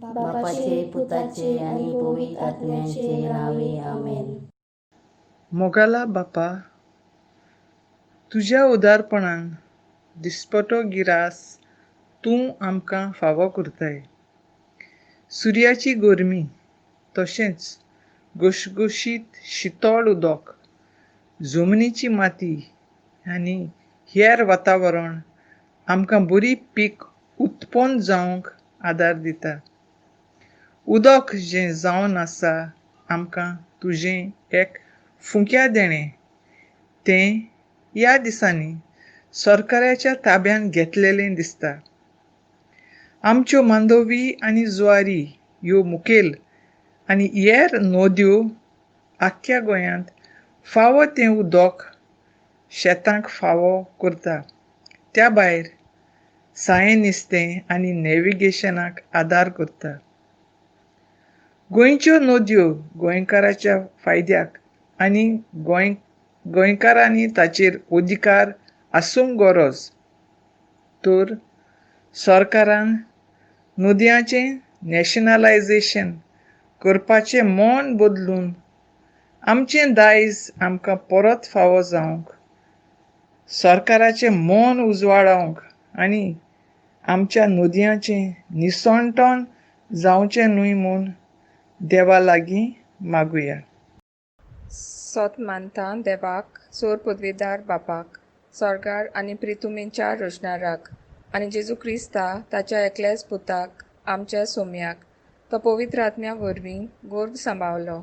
बापाचे, पुताचे आणि पवित्र आत्म्याचे नावे आमेन. मोगाला बापा, तुज्या उदारपणान दिसपटो गिरास तूं आमकां फावो करताय. सुर्याची गोरमी तशेंच घुसघुशीत शितळ उदक, जमनीची माती आनी हेर वातावरण आमकां बरी पीक उत्पन्न जावंक आदार दिता. उदक जें जावन आसा आमकां तुजें एक फुंक्या देणें, तें ह्या दिसांनी सरकाराच्या ताब्यान घेतलेलें दिसता. आमच्यो मांदोवी आनी जुवारी ह्यो मुखेल आनी हेर नद्यो आख्ख्या गोंयांत फावो तें उदक शेतांक फावो करता. त्या भायर सायें नुस्तें आनी नॅविगेशनाक आदार करता. गोंयच्यो नद्यो गोंयकाराच्या फायद्याक आनी गोंयकारांनी ताचेर अधिकार आसूंक गरज. तर सरकारान नदयांचें नॅशनलायजेशन करपाचें मोन बदलून आमचें दायज आमकां परत फावो जावंक, सरकाराचें मोन उजवाडावंक आनी आमच्या नदयांचें निसणटण जावचें न्हय म्हूण देवा लागीं मागुया. सोत मानता देवाक, सोर पदवीदार बापाक, स्वर्गार आनी प्रितुमेच्या रोशनाराक, आनी जेजू क्रिस्ता ताच्या एकल्याच पुताक, आमच्या सोम्याक, तो पवित्र आत्म्या वरवीं गर्भ सांबाळलो,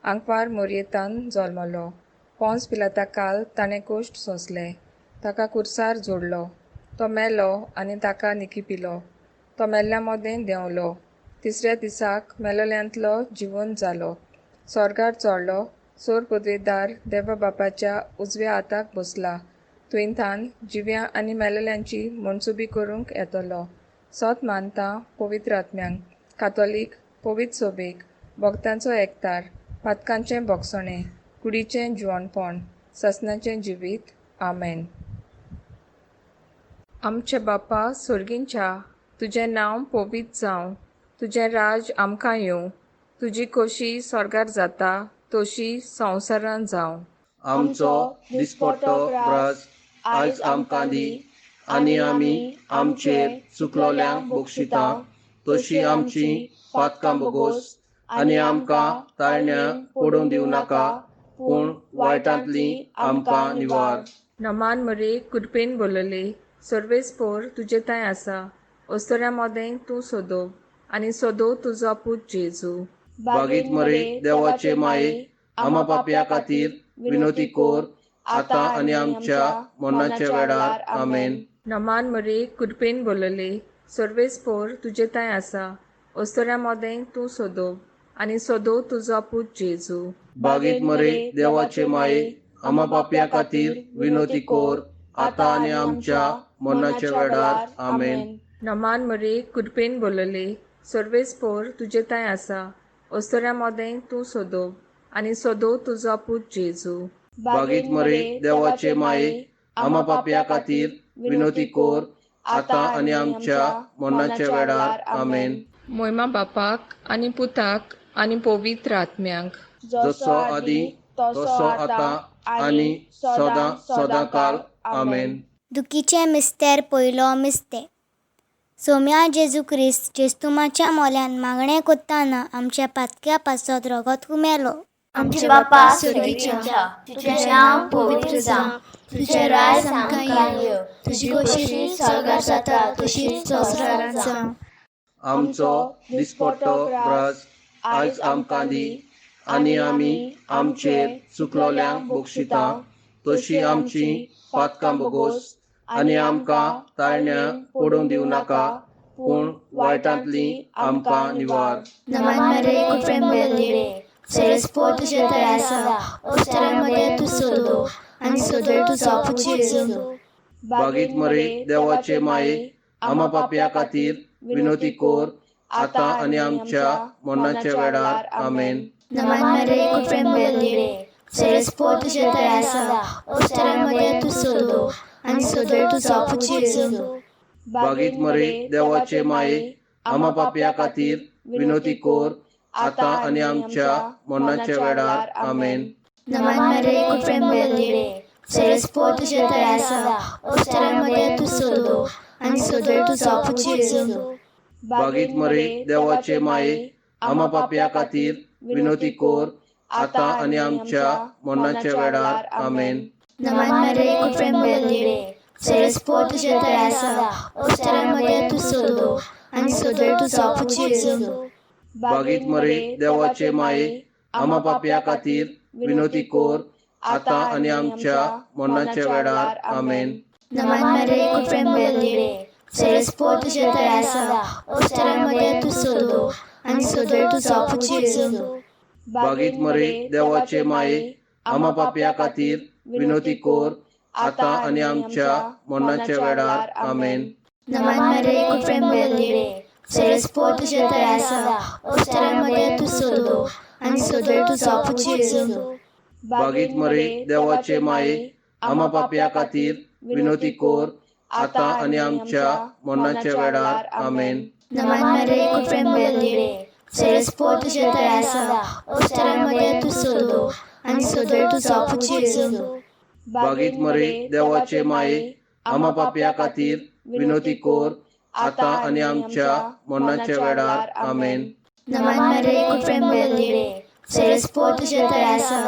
आंकवार मोरयेतान जल्मलो, पोंस पिलाता काल ताणें कोश्ट सोंसले, ताका कुर्सार जोडलो, तो मेलो आनी ताका निखिपिलो, तो मेल्ल्या मोदें देंवलो, तिसऱ्या दिसाक मेलोल्यांतलो जिवंत जालो, स्वर्गार चडलो, सोर पदवीदार देवा बापाच्या उजव्या हाताक बसला, तुयंतान जिव्या आनी मेलोल्यांची मनसुबी करूंक येतलो. सोत मानता पवित्र आत्म्यांक, कातोलीक, पवित्र सोबेक, भक्तांचो एकतार, पातकांचें भोगसणें, कुडीचें जिवणपण, ससनाचें जिवीत. आमेन. आमचे बापा सुर्गींच्या, तुजें नांव पवित्र जावं, तुजें राज आमकां येवं, तुजी खोशी स्वर्गार जाता तशी संवसारांत जावं. आमचो दिसपट्टो ग्रास आयज आमकां दी, आनी आमी आमचेर चुकलोल्यांक बक्षिता, तशी आमची पातकां बोगोस आनी आमकां ताळण्या पडूंक दिवं नाका, पूण वायटांतली आमकां निवार. नमान मरे कृपेन बोलले, सर्वेस्पोर तुजे थंय आसा, अस्तोऱ्या मोदें तूं सोदोव, आनी सोदोव तुजो पूत जेजू. बागीत मरे देवाचे माये, आमा पापया खातीर विनोती कोर, आतां आनी आमच्या मरणाच्या वेळार. आमेन. नमान मरे कृपेन बोलले, सर्वेस्पोर तुजे थंय आसा, अस्तोऱ्या मोदें तूं सोदोव, आनी सोदोव तुजो पूत जेजू. बागीत मरे देवाचे माये, आमा पापया खातीर विनोती कोर, आतां आनी आमच्या मरणाच्या वेळार. आमेन. नमान मरे कृपेन बोलले, सर्वेस्पोर तुजे थंय आसा, अस्तोऱ्या मोदें तूं सोदोव, आनी सोदोव तुजो पूत जेजू. बागीत मरे देवाचे माये, आमा पापया खातीर विनोती कोर, आतां आनी आमच्या मरणाच्या वेळार. आमेन. मोयमा बापाक आनी पुताक आनी पवित्र आत्म्यांक, जसो आदी तसो आतां आनी सदां सदांकाल. आमेन. दुखीचें मिस्तेर पयलो मिस्तें. सोम्या जेजू क्रिस्त जेस्तुमाच्या मोल्यान मागणें कोत्ताना आमच्या पातक्या पासत रगत हुमेलो. आमचे बापा सुर्गीच्या, तुजें नांव पवित्र जावं, तुजें राज आमकां येवं, तुजी खोशी स्वर्गार जाता तशीच संवसारांत जावं. आमचो दिसपट्टो ग्रास आयज आमकां दी, आनी आमी आमचेर चुकलोल्यांक बक्षिता, तशी आमची पातकां बोगोस आनी आमकां ताळण्या पडूंक दिवं नाका, पूण वायटांतली आमकां निवार. नमान मरे कृपेन बोलले, सर्वेस्पोर तुजे थंय आसा, अस्तोऱ्या मोदें तूं सोदोव, आनी सोदोव तुजो पूत जेजू. बागीत मरे देवाचे माये, आमा पापया खातीर विनोती कोर, आतां आनी आमच्या मरणाच्या वेळार. आमेन. नमान मरे कृपेन बोलले, सर्वेस्पोर तुजे थंय आसा, अस्तोऱ्या मोदें तूं सोदोव, आनी सोदोव तुजो पूत जेजू. बागीत मरे देवाचे माये, आमा पापया खातीर विनोती कोर आता आणि आमच्या मरणाच्या वेळार आमेन. नमन मरे कुफेम बेलिरे सेरेस्पो तुझे थंय आसा ओस्तारामध्ये तू सोदो आनी सोदोय तुजो पुजी येजू. बागीत मरे देवाचे माये आम्हा पापया खातीर विनोती कोर आता आणि आमच्या मरणाच्या वेळार आमेन. नमन मरे कुफेम बेलिरे सेरेस्पो तुझे थंय आसा ओस्तारामध्ये तू सोदो आनी सोदोय तुजो पुजी येजू. बागीत मरे देवाचे माये आम्हा पापया खातीर विनोती कोर आता आणि आमच्या मरणाच्या वेळार आमेन. नमन मरे कुफेम बेलिरे सेरेस्पो तुझे थंय आसा ओस्तारामध्ये तू सोदो आनी सोदोय तुजो पुजी येजू. बागीत मरे देवाचे माये आम्हा पापया खातीर विनोती कोर आता आणि आमच्या मरणाच्या वेळार आमेन. नमन मरे कुफेम बेलिरे सेरेस्पो तुझे थंय आसा ओस्तारामध्ये तू सोदो आनी सोदोय तुजो पुजी येजू. बागीत मरे देवाचे माये आम्हा पापया खातीर विनोती कोर आता आणि आमच्या मरणाच्या वेळार आमेन. नमन मरे कुफेम बेलिरे सेरेस्पो तुझे थंय आसा ओस्तारामध्ये तू सोदो आनी सोदोय तुजो पुजी येजू. बागीत मरे देवाचे माये आम्हा पापया खातीर विनोती कोर आता आणि आमच्या मरणाच्या वेळार आमेन. नमन मरे कुफेम बेलिरे सेरेस्पो तुझे थंय आसा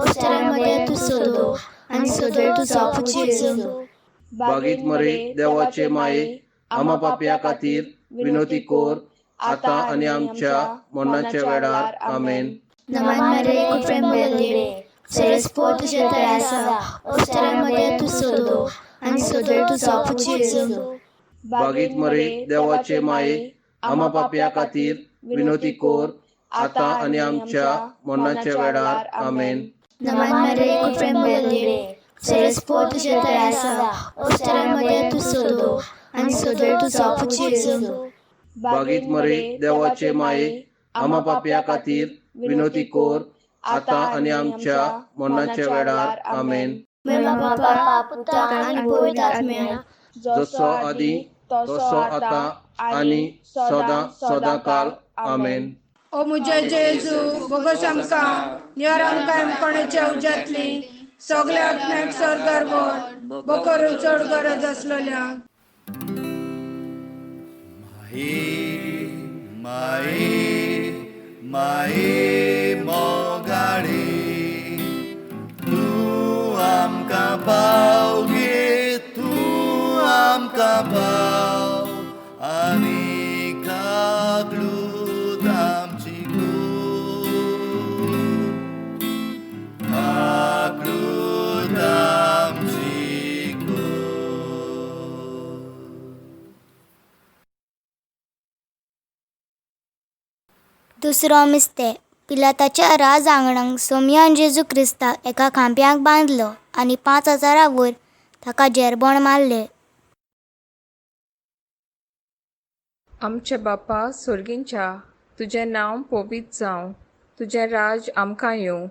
ओस्तारामध्ये तू सोदो आनी सोदोय तुजो पुजी येजू. बागीत मरे देवाचे माये आम्हा पापया खातीर विनोती कोर आता आणि आमच्या मरणाच्या वेळार आमेन. नमन मरे कुफेम बेलिरे सेरेस्पो तुझे थंय आसा ओस्तारामध्ये तू सोदो आनी सोदोय तुजो पुजी येजू. बागीत मरे देवाचे माये आम्हा पापया खातीर विनोती कोर आता आणि आमच्या मरणाच्या वेळार आमेन. नमन मरे कुफेम बेलिरे सेरेस्पो तुझे थंय आसा ओस्तारामध्ये तू सोदो आनी सोदोय तुजो पुजी येजू. बागीत मरे देवाचे माये आम्हा पापया खातीर विनोती कोर आता आणि आमच्या मरणाच्या वेळार आमेन. मेरा बापा पुता आनी पवित्र आत्म्या जसो आदी तसो आता आणि सदां आमेन. ओ मुझे जेजू बोगस आमकां निवार आमकां कोणाच्या उज्यांतली सगळ्या आत्म्याक स्वर्गार व्हर बकर चड गरज आसलेल्यांक. माये मोगाडे तूं आमकां पाव गे तूं आमकां पाव आनी कागलूत आमची कागलूत आमची दुसरो मिस्ते. पिलाताच्या राज आंगणांक सोमयान जेजू क्रिस्ताक एका खांप्याक बांदलो आनी 5,000 वयर ताका जेरबोण मारले. आमचे बापा सुर्गींच्या तुजें नांव पवित्र जावं, तुजें राज आमकां येवं,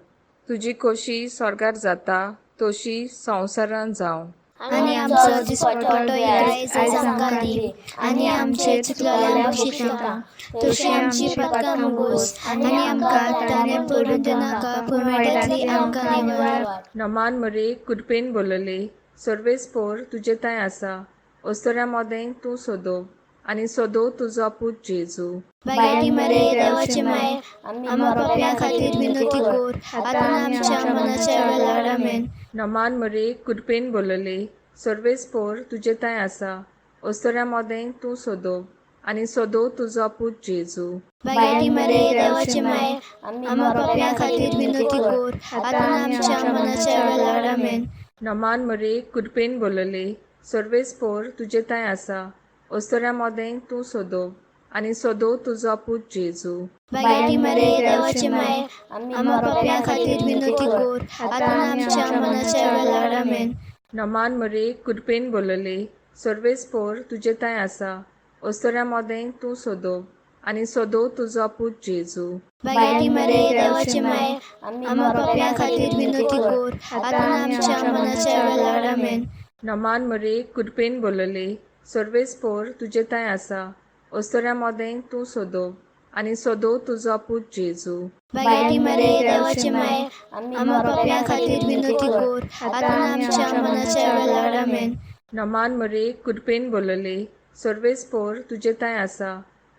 तुजी खोशी स्वर्गार जाता तशी संवसारांत जावं. आनी आमचो दिसपट्टो आयज आमकां दी आनी आमचे चुकलेल्यांक शिक्षा तशी आमची पातकां मुगोस आनी आमकां ताणें पडूं दिनाका पूण वायटांतली आमकां निवार. नमान मरे कुडपेन बोलले सर्वेस्पोर तुजे थंय आसा ओस्तोऱ्या मोदें तूं सोदो आनी सोदो तुजो पूत जेजू. बायटी मरे देवाचे माये आम्हा पापयां खातीर विनोती कोर आतां आमच्या मरणाच्या वेळार आमेन. नमान मरे कुडपेन बोलले सर्वेस्पोर तुजे थंय आसा ओस्तोऱ्या मोदें तूं सोदो आनी सोदो तुजो पूत जेजू. बायटी मरे देवाचे माये आम्हा पापयां खातीर विनोती कोर आतां आमच्या मरणाच्या वेळार आमेन. नमान मरे कुडपेन बोलले सर्वेस्पोर तुजे थंय आसा ओस्तोऱ्या मोदें तूं सोदो आनी सोदो तुजो पूत जेजू. बायटी मरे देवाचे माये आम्हा पापयां खातीर विनोती कोर आतां आमच्या मरणाच्या वेळार आमेन. नमान मरे कुडपेन बोलले सर्वेस्पोर तुजे थंय आसा ओस्तोऱ्या मोदें तूं सोदो आनी सोदो तुजो पूत जेजू. बायटी मरे देवाचे माये आम्हा पापयां खातीर विनोती कोर आतां आमच्या मरणाच्या वेळार आमेन. नमान मरे कुडपेन बोलले सर्वेस्पोर तुजे थंय आसा ओस्तोऱ्या मोदें तूं सोदो आणि सोदो तुजो पूत जेजू. बायडी मरे देवाचे माये आम्हा पाप्यां खातीर विनोती कोर आतां आनी आमच्या मरणाच्या वेळार आमेन. नमान मरे कुडपेन बोलले सर्वेस्पोर तुजे ताय आसा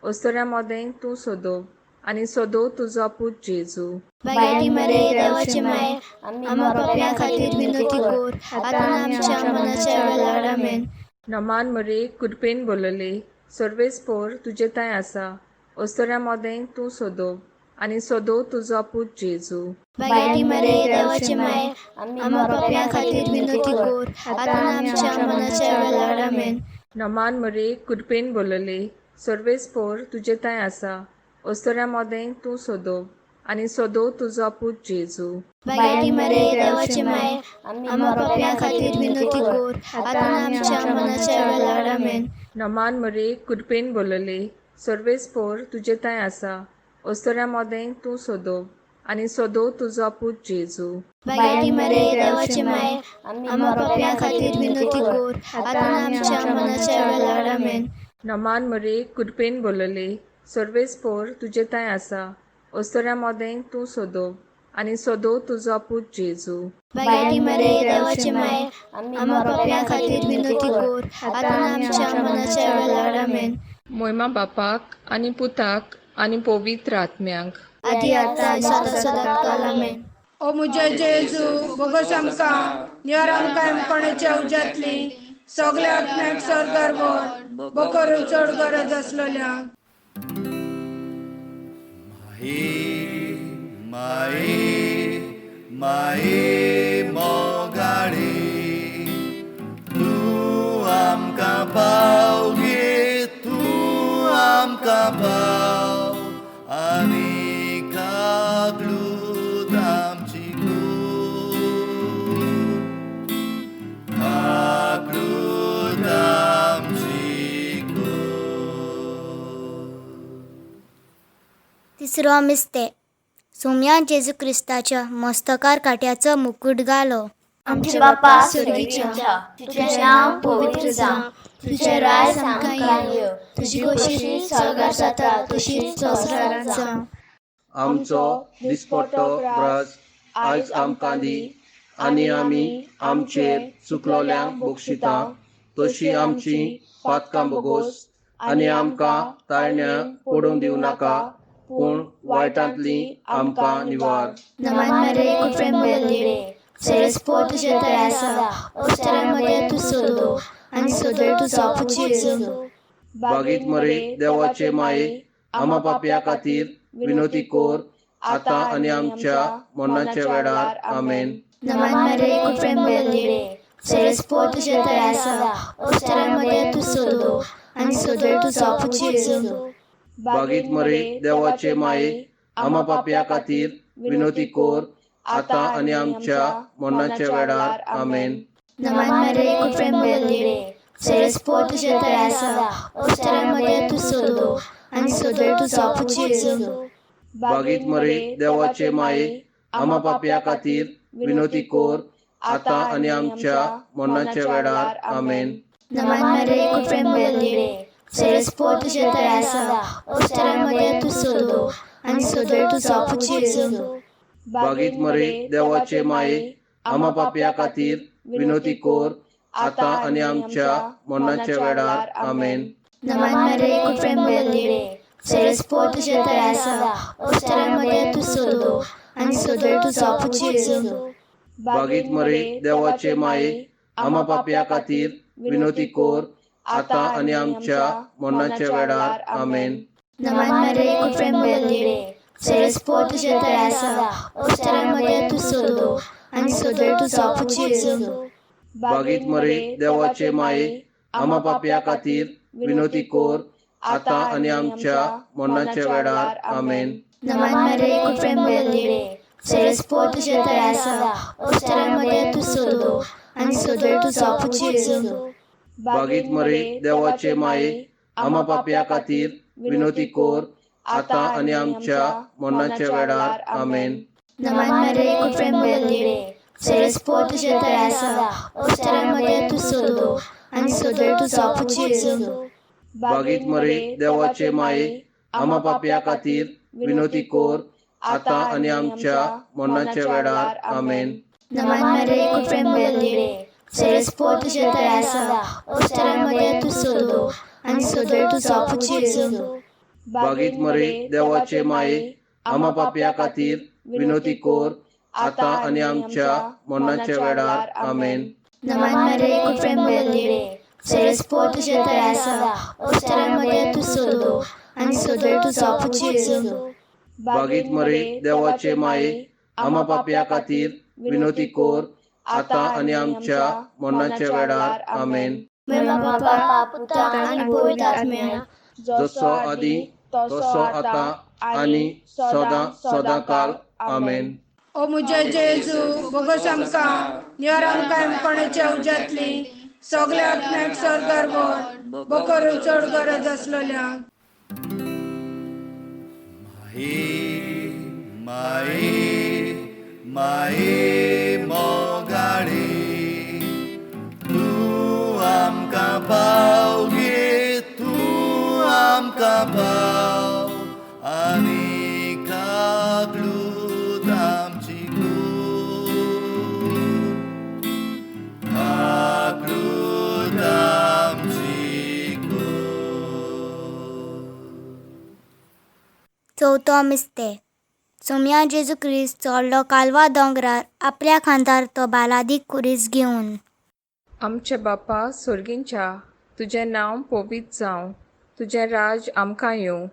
ओस्तोऱ्या मोदें तूं सोदो आनी सोदो तुजो पूत जेजू. बायडी मरे देवाचे माये आम्हा पाप्यां खातीर विनोती कोर आतां आनी आमच्या मरणाच्या वेळार आमेन. नमान मरे कुडपेन बोलले सर्वेस्पोर तुजे ताय आसा ओस्तोऱ्या मोदें तूं सोदो आनी सोदो तुजो पूत जेजू. बायडी मरे देवाचे माये आम्हा पाप्यां खातीर विनोती कोर आतां आनी आमच्या मरणाच्या वेळार आमेन. नमान मरे कुडपेन बोलले सर्वेस्पोर तुजे ताय आसा ओस्तोऱ्या मोदें तूं सोदो आनी सोदो तुजो पूत जेजू. बायडी मरे देवाचे माये आम्हा पाप्यां खातीर विनोती कोर आतां आनी आमच्या मरणाच्या वेळार आमेन. नमान मरे कुडपेन बोलले सर्वेस्पोर तुजे ताय आसा ओस्तोऱ्या मोदें तूं सोदो आनी सोदो तुजो पूत जेजू. बायडी मरे देवाचे माये आम्हा पाप्यां खातीर विनोती कोर आतां आनी आमच्या मरणाच्या वेळार आमेन. नमान मरे कुडपेन बोलले सर्वेस्पोर तुजे ताय आसा ओस्तोऱ्या मोदें तूं सोदो आनी सोदो तुजो पूत जेजू. बायडी मरे देवाचे माये आम्हा पाप्यां खातीर विनोती कोर आतां आनी आमच्या मरणाच्या वेळार आमेन. मोयमा बापाक आनी पुताक आनी पवित्र आत्म्यांक आदी आतां सदां सदांकाल आमेन. ओ मुजे जेजू बोगोस आमकां निवार आमकां एमकोणेच्या उज्यांतली सगल्या आत्म्याक स्वर्गार व्हर बकर चड गरज आसलेल्यांक. माये माये मोगाडे तूं आमकां पाव गे तूं आमकां पाव आनी कागलूत आमची कागलूत आमची तिसरो मिस्ते सोम्यान जेजू क्रिस्ताच्या मस्तकार काट्याचो मुकुट घालो. आमचे बापा स्वर्गीच्या तुझें नांव पवित्र जावं, तुजें राज आमकां येवं, तुजी कशी स्वर्गार जाता तशीच संवसारांत जावं. आमचो दिसपट्टो रस आयज आमकां दी आनी आमी आमचेर चुकलोल्यांक बक्षिता तशी आमची पातकां बगोस आनी आमकां ताळण्या पडूंक दिवं नाका पूण वायटांतली आमकां निवार. नमन मरे कुफरेम बोलले सेरेस्पो तुजे थंय आसा ओस्तारांमध्ये तूं सोदो आनी सोदोय तुजो पूत जेजू. बागीत मरे देवाचे माये आम्हा पाप्यां खातीर विनोती कोर आतां आनी आमच्या मरणाच्या वेळार आमेन. नमन मरे कुफरेम बोलले सेरेस्पो तुजे थंय आसा ओस्तारांमध्ये तूं सोदो आनी सोदोय तुजो पूत जेजू. बागीत मरे देवाचे माये आम्हा पाप्यां खातीर विनोती कोर आतां आनी आमच्या मरणाच्या वेळार आमेन. नमन मरे कुफरेम बोलले सेरेस्पो तुजे थंय आसा ओस्तारांमध्ये तूं सोदो आनी सोदोय तुजो पूत जेजू. बागीत मरे देवाचे माये आम्हा पाप्यां खातीर विनोती कोर आतां आनी आमच्या मरणाच्या वेळार आमेन. नमन मरे कुफरेम बोलले सेरेस्पो तुजे थंय आसा ओस्तारांमध्ये तूं सोदो आनी सोदोय तुजो पूत जेजू. बागीत मरे देवाचे माये आम्हा पाप्यां खातीर विनोती कोर आतां आनी आमच्या मरणाच्या वेळार आमेन. नमन मरे कुफरेम बोलले सेरेस्पो तुजे थंय आसा ओस्तारांमध्ये तूं सोदो आनी सोदोय तुजो पूत जेजू. बागीत मरे देवाचे माये आम्हा पाप्यां खातीर विनोती कोर आतां आनी आमच्या मरणाच्या वेळार आमेन. नमन मरे कुफरेम बोलले सेरेस्पो तुजे थंय आसा ओस्तारांमध्ये तूं सोदो आनी सोदोय तुजो पूत जेजू. बागीत मरे देवाचे माये आम्हा पाप्यां खातीर विनोती कोर आतां आनी आमच्या मरणाच्या वेळार आमेन. नमन मरे कुफरेम बोलले सेरेस्पो तुजे थंय आसा ओस्तारांमध्ये तूं सोदो आनी सोदोय तुजो पूत जेजू. बागीत मरे देवाचे माये आम्हा पाप्यां खातीर विनोती कोर आतां आनी आमच्या मरणाच्या वेळार आमेन. नमन मरे कुफरेम बोलले सेरेस्पो तुजे थंय आसा ओस्तारांमध्ये तूं सोदो आनी सोदोय तुजो पूत जेजू. बागीत मरे देवाचे माये आम्हा पापया खातीर विनोती कोर आता आनी आमच्या मरणाच्या वेळार आमेन. नमन मरे प्रेम बलिरे सरस्पोर तुझे तळे आसा ओस्तारामध्ये तू सोदो आणि सोदो तू सोपूची येजू. भागीत मरे देवाचे माये आम्हा पापया खातीर विनोती कोर आता आनी आमच्या मरणाच्या वेळार आमेन. नमन मरे प्रेम बलिरे सरस्पोर तुझे तळे आसा ओस्तारामध्ये तू सोदो आणि सोदो तू सोपूची येजू. भागीत मरे देवाचे माये आम्हा पापया खातीर विनोती कोर आता आनी आमच्या मरणाच्या वेळार आमेन. महिमा बापा पुता आणि पवित्र आत्म्या जसो आदी तसो आता आनी सदां काल आमेन. ओ मुझे जेजू बोगस आमकां नियर आमकां कोणाच्या उज्यांतली सगल्या आत्म्याक स्वर्गार व्हर बकर चड गरज आसलेल्यांक. माये मोगाडे तूं आमकां पाव गे तूं आमकां पाव आनी कागलूत आमची कागलूत आमची चवथो मिस्ते. सोम्या जेजू क्रिस्त चडलो कालवा दोंगरार आपल्या खांदार तो बालादीक कुरीस घेवन. आमचे बापा सुर्गींच्या तुजें नांव पवित्र जावं, तुजें राज आमकां येवं,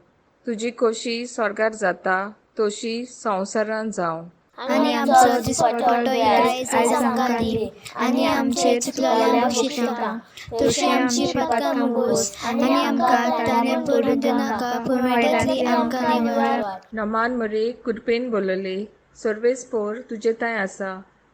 तुजी खोशी स्वर्गार जाता तशी संवसारांत जावं. आणि आमचो दिसपटो आयज आमकां दी आणि आमचे चुकलेल्यांक शिक्षा तशी आमची पातकां मुगोस आणि आमकां ताणे पडूं नाका पूण वायटांतली आमकां निवार. नमान मरे कुडपेन बोलले सर्वेस्पोर तुजे ताय आसा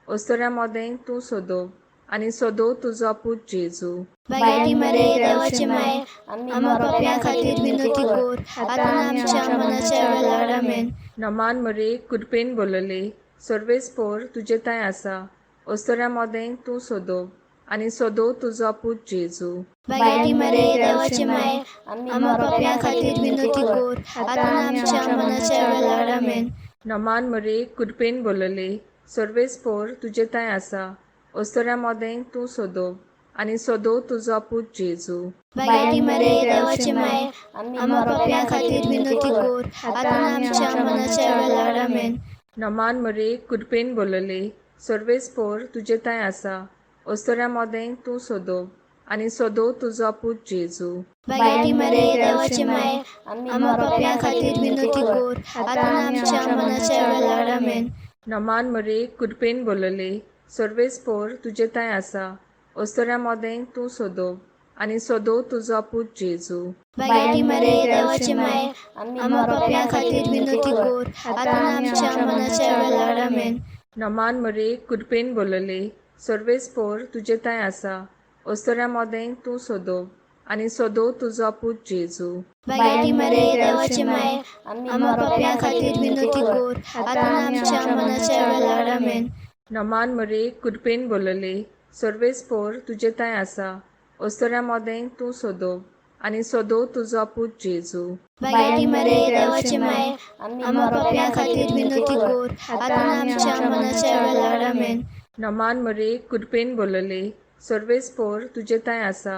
ओस्तोऱ्या मोदें तूं सोदो आनी सोदो तुजो पूत जेजू. बायडी मरे देवाचे माये आम्हा पाप्यां खातीर विनोती कोर आतां आमच्या मरणाच्या वेळार आमेन. नमान मरे कुडपेन बोलले सर्वेस्पोर तुजे ताय आसा ओस्तोऱ्या मोदें तूं सोदो आनी सोदो तुजो पूत जेजू. बायडी मरे देवाचे माये आम्हा पाप्यां खातीर विनोती कोर आतां आमच्या मरणाच्या वेळार आमेन. नमान मरे कुडपेन बोलले सर्वेस्पोर तुजे ताय आसा ओस्तोऱ्या मोदें तूं सोदो आनी सोदो तुजो पूत जेजू. बायडी मरे देवाचे माये आम्हा पाप्यां खातीर विनोती कोर आतां आमच्या मरणाच्या वेळार आमेन. नमान मरे कुडपेन बोलले सर्वेस्पोर तुजे ताय आसा ओस्तोऱ्या मोदें तूं सोदो आनी सोदो तुजो पूत जेजू. बायडी मरे देवाचे माये आम्हा पाप्यां खातीर विनोती कोर आतां आमच्या मरणाच्या वेळार आमेन. नमान मरे कुडपेन बोलले सर्वेस्पोर तुजे ताय आसा ओस्तोऱ्या मोदें तूं सोदो आनी सोदो तुजो पूत जेजू. बायडी मरे देवाचे माये आम्हा पाप्यां खातीर विनोती कोर आतां आमच्या मरणाच्या वेळार आमेन. नमान मरे कुडपेन बोलले सर्वेस्पोर तुजे ताय आसा ओस्तोऱ्या मोदें तूं सोदो आनी सोदो तुजो पूत जेजू. बायडी मरे देवाचे माये आम्हा पाप्यां खातीर विनोती कोर आतां आमच्या मरणाच्या वेळार आमेन. नमान मरे कुडपेन बोलले सर्वेस्पोर तुजे ताय आसा ओस्तोऱ्या मोदें तूं सोदो आनी सोदो तुजो पूत जेजू. बायडी मरे देवाचे माये आम्हा पाप्यां खातीर विनोती कोर आतां आमच्या मरणाच्या वेळार आमेन. नमान मरे कुडपेन बोलले सर्वेस्पोर तुजे ताय आसा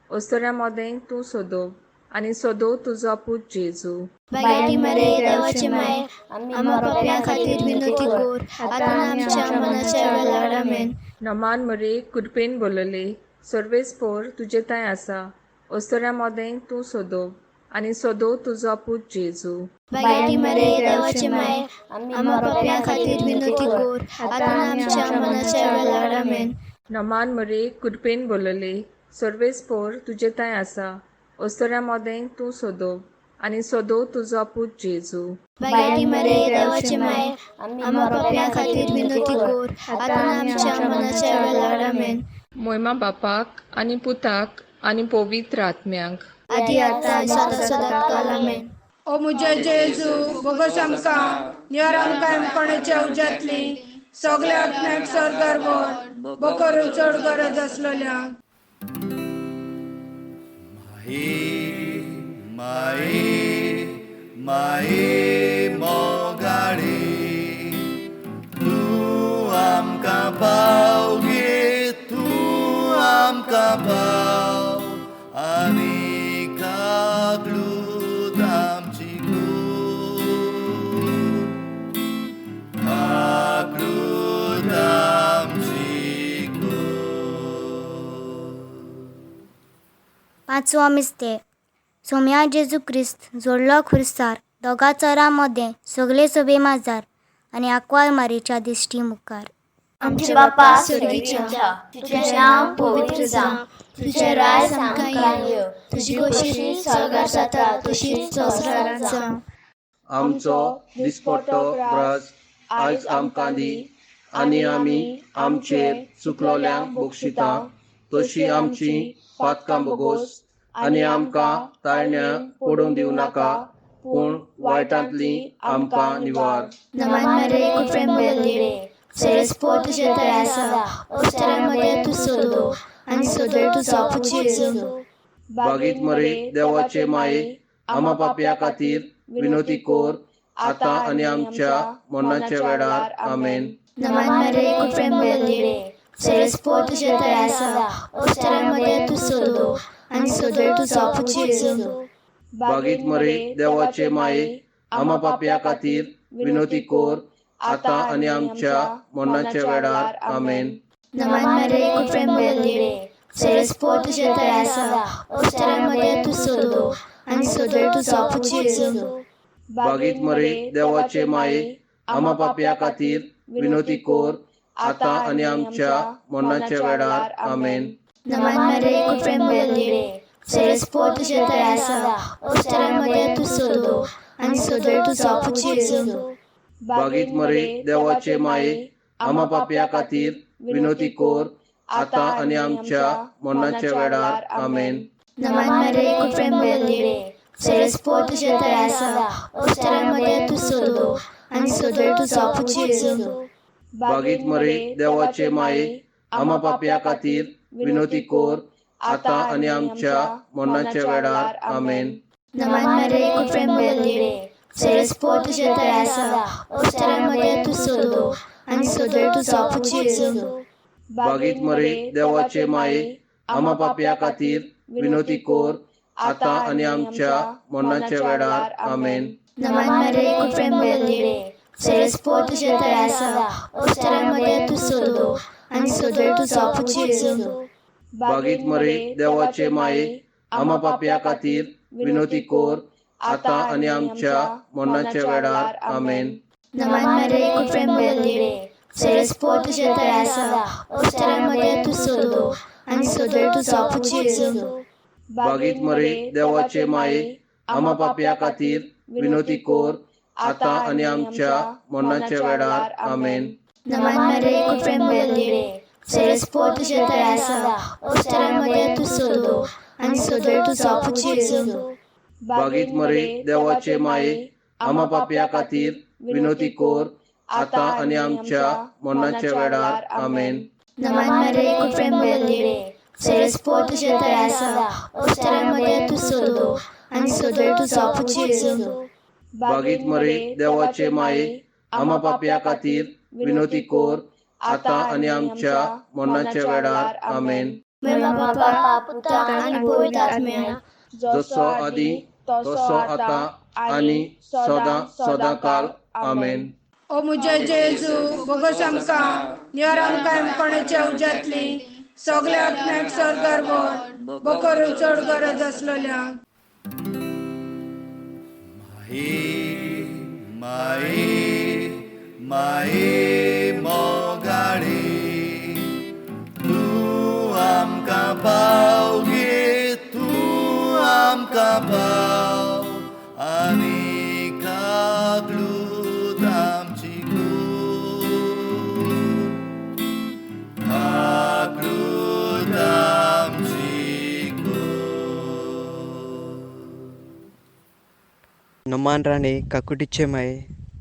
ओस्तोऱ्या मोदें तूं सोदो आनी सोदो तुजो पूत जेजू. बायडी मरे देवाचे माये आम्हा पाप्यां खातीर विनोती कोर आतां आमच्या मरणाच्या वेळार आमेन. नमान मरे कुडपेन बोलले सर्वेस्पोर तुजे ताय आसा ओस्तोऱ्या मोदें तूं सोदो आनी सोदो तुजो पूत जेजू. बायडी मरे देवाचे माये आम्हा पाप्यां खातीर विनोती कोर आतां आमच्या मरणाच्या वेळार आमेन. नमान मरे कुडपेन बोलले सर्वेस्पोर तुजे ताय आसा ओस्तोऱ्या मोदें तूं सोदो आनी सोदो तुजो पूत जेजू. बायडी मरे देवाचे माये आम्हा पाप्यां खातीर विनोती कोर आतां आमच्या मरणाच्या वेळार आमेन. मोहिमा बापाक आनी पुताक आनी पवित्र आत्म्यांक आदी आतां सदां काल आमेन. ओ मुझे जेजू बोगस आमकां नियर आमकां कोणाच्या उज्यांतली सगल्या आत्म्याक स्वर्गार व्हर बकर चड गरज आसलेल्यांक. माये माये मोगाडे तूं आमकां पाव गे तूं आमकां पाव आनी कागलूत आमची कूड कागलूत आमची कूड. पांचवो मिस्ते सोम्या जेजू क्रिस्त जोडलो खुर्सार दोगा चरां मदें सगळे सभे माजार आनी आक्वाल मारीच्या दिश्टी मुखार. आमचे बापा स्वर्गीच्या तुझें नांव पवित्र जावं, तुझें राज आमकां येवं, तुजी कशी स्वर्गार जाता तशीच संवसारांत जावं. आमचो दिसपट्टो रस आयज आमकां दी आनी आमी आमचेर चुकलोल्यांक बक्षिता तशी आमची पातकां बोगोस आनी आमकां ताळण्या पडूंक दिवं नाका पूण वायटांतली आमकां निवार. नमन मरे कुफरें बलिरे सेरेस्पो तुझे तळ्या आसा ओस्तारांमध्ये तूं सोदो आनी सोदोय तूं सोपूची येजू. बागीत मरे देवाचे माये आमा पापया खातीर विनोती कोर आतां आनी आमच्या मरणाच्या वेळार आमेन. नमन मरे कुफरें बलिरे सेरेस्पो तुझे तळ्या आसा ओस्तारांमध्ये तूं सोदो आनी सोदोय तूं सोपूची येजू. बागीत मरे देवाचे माये आमा पापया खातीर विनोती कोर आतां आनी आमच्या मरणाच्या वेळार आमेन. नमन मरे कुफरें बलिरे सेरेस्पो तुझे तळ्या आसा ओस्तारांमध्ये तूं सोदो आनी सोदोय तूं सोपूची येजू. बागीत मरे देवाचे माये आमा पापया खातीर विनोती कोर आतां आनी आमच्या मरणाच्या वेळार आमेन. नमन मरे कुफरें बलिरे सेरेस्पो तुझे तळ्या आसा ओस्तारांमध्ये तूं सोदो आनी सोदोय तूं सोपूची येजू. बागीत मरे देवाचे माये आमा पापया खातीर विनोती कोर आतां आनी आमच्या मरणाच्या वेळार आमेन. नमन मरे कुफरें बलिरे सेरेस्पो तुझे तळ्या आसा ओस्तारांमध्ये तूं सोदो आनी सोदोय तूं सोपूची येजू. बागीत मरे देवाचे माये आमा पापया खातीर विनोती कोर आतां आनी आमच्या मरणाच्या वेळार आमेन. नमन मरे कुफरें बलिरे सेरेस्पो तुझे तळ्या आसा ओस्तारांमध्ये तूं सोदो आनी सोदोय तूं सोपूची येजू. बागीत मरे देवाचे माये आमा पापया खातीर विनोती कोर आतां आनी आमच्या मरणाच्या वेळार आमेन. नमन मरे कुफरें बलिरे सेरेस्पो तुझे तळ्या आसा ओस्तारांमध्ये तूं सोदो आनी सोदोय तूं सोपूची येजू. बागीत मरे देवाचे माये आमा पापया खातीर विनोती कोर आतां आनी आमच्या मरणाच्या वेळार आमेन. नमन मरे कुफरें बलिरे सेरेस्पो तुझे तळ्या आसा ओस्तारांमध्ये तूं सोदो आनी सोदोय तूं सोपूची येजू. बागीत मरे देवाचे माये आमा पापया खातीर विनोती कोर आतां आनी आमच्या मरणाच्या वेळार आमेन. नमन मरे कुफरें बलिरे सेरेस्पो तुझे तळ्या आसा ओस्तारांमध्ये तूं सोदो आनी सोदोय तूं सोपूची येजू. बागीत मरे देवाचे माये आमा पापया खातीर विनोती कोर आतां आनी आमच्या मरणाच्या वेळार आमेन. नमन मरे कुफरें बलिरे सेरेस्पो तुझे तळ्या आसा ओस्तारांमध्ये तूं सोदो आनी सोदोय तूं सोपूची येजू. बागीत मरे देवाचे माये आमा पापया खातीर विनोती कोर आतां आनी आमच्या मरणाच्या वेळार आमेन. मेरा बापा पुता आनी पवित्र आत्म्या जसो आदी तसो आतां आनी सदां काल आमेन. ओ मुझे जेजू बोगोस आमकां निवार आमकां कोणाच्या उज्यांतली सगळ्या आत्म्याक स्वर्गार व्हर बकरू चड गरज आसलेल्यांक. माये माये मोगाडे तूं आमकां पाव गे तूं आमकां पाव आनी कागलूत आमची कूड कागलूत आमची कूड. नमान राणे काकुटीचे माये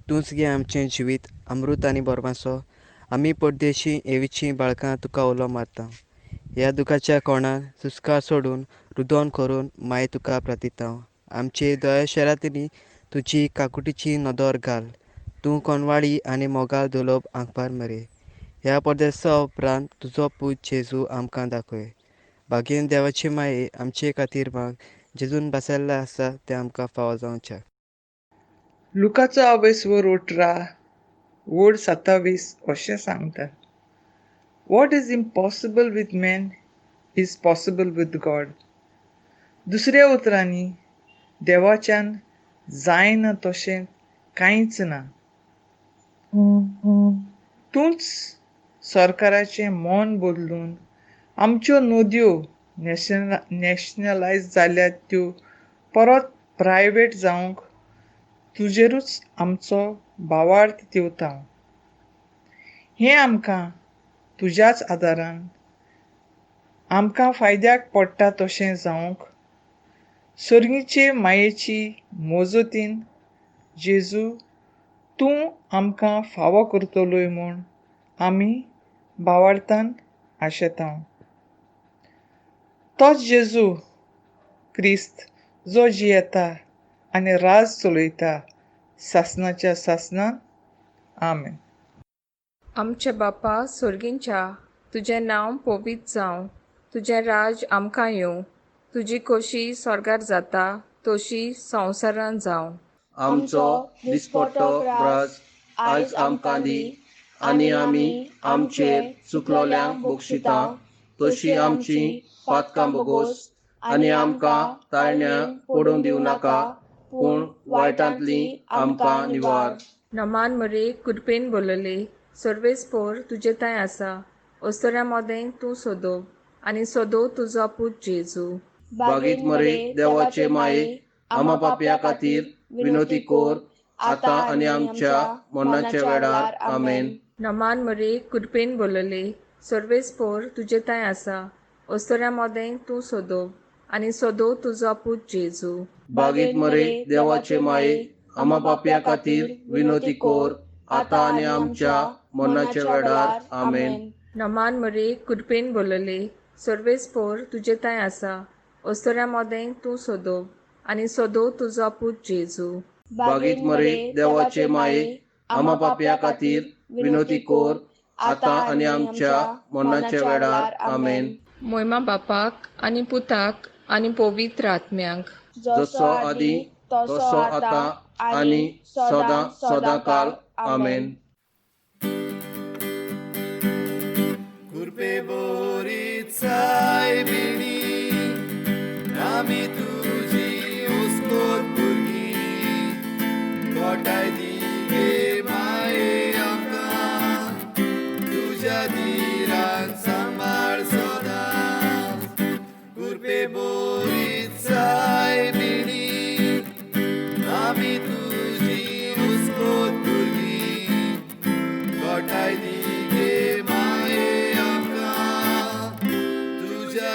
तूंच घे आमचें जिवीत अमृत आनी बोरमासो. आमी परदेशी एवीचीं बाळकां तुका उलो मारता. ह्या दुखाच्या कोणाक सुस्कार सोडून रुदोन करून माय तुका प्रतितांव. आमचे दया शरातली तुजी काकुटीची नदर घाल. तूं कोणवाळी आनी मोगाल दोलोप आंकपार मरे. ह्या परदेसा उपरांत तुजो पूत जेजू आमकां दाखय. बागेन देवाची माये आमचे खातीर माग. जेजून बसयल्लें आसा तें आमकां फावो जावचें. लुकाचो 28:27 अशें सांगता. What is impossible with man is possible with God. दुसऱ्या उतरांनी देवाच्यान जायना तशें कांयच ना. तूंच सरकाराचें मोन बदलून आमच्यो नद्यो नॅशनलायज जाल्यात त्यो परत प्रायवेट जावंक तुजेरूच आमचो भावार्थ दिवता. हें आमकां तुज्याच आदारान आमकां फायद्याक पडटा तशें जावंक सर्गीचे मायेची मोजतीन जेजू तूं आमकां फावो करतलोय म्हूण आमी भावार्थान आशेता. तोच जेजू क्रिस्त जो जियेता आनी राज चलयता सासणाच्या सासणान. आमेन. आमचे बापा सुर्गींच्या, तुजें नांव पवित्र जावं, तुजें राज आमकां येवं, तुजी खोशी स्वर्गार जाता तशी संवसारान जावं. आमचो दिसपट्टो राज आयज आमकां दी आनी आमी आमचेर चुकलोल्यांक बक्षिता तशी आमची पातकां बगोस आनी आमकां ताळण्या पडूंक दिवं नाका पूण वायटांतली आमकां निवार. नमान मरे कृपेन बोलले, सर्वेस्पोर तुजे थंय आसा. अस्तोऱ्या मोदें तूं सोदोव आनी सोदोव तुजो पूत जेजू. बागीत मरे देवाचे माये आमा पापया खातीर विनोती कोर आतां आनी आमच्या मरणाच्या वेळार. आमेन. नमान मरे कृपेन बोलले, सर्वेस्पोर तुजे थंय आसा. अस्तोऱ्या मोदें तूं सोदोव आनी सोदोव तुजो पूत जेजू. बागीत मरे देवाचे माये आमा पापया खातीर विनोती कोर आतां आनी आमच्या मरणाच्या वेळार. आमेन. नमान मरे कृपेन बोलले, सर्वेस्पोर तुजे थंय आसा. अस्तोऱ्या मोदें तूं सोदोव आनी सोदोव तुजो पूत जेजू. बागीत मरे देवाचे माये आमा पापया खातीर विनोती कोर आतां आनी आमच्या मरणाच्या वेळार. आमेन. मोयमा बापाक आनी पुताक आनी पवित्र आत्म्यांक, जसो आदी तसो आतां आनी सदां सदांकाल. आमेन. कृपे बोरीत सायबिणी आमी तुजी ओस्कोत भुरगीं गोठाय दी गे माये आमकां तुज्या दिरान सांबाळ सदां. कृपे बोरीत सायबिणी आमी तुजी ओस्कोत भुरगीं गोठाय दी गे माये आमकां तुज्या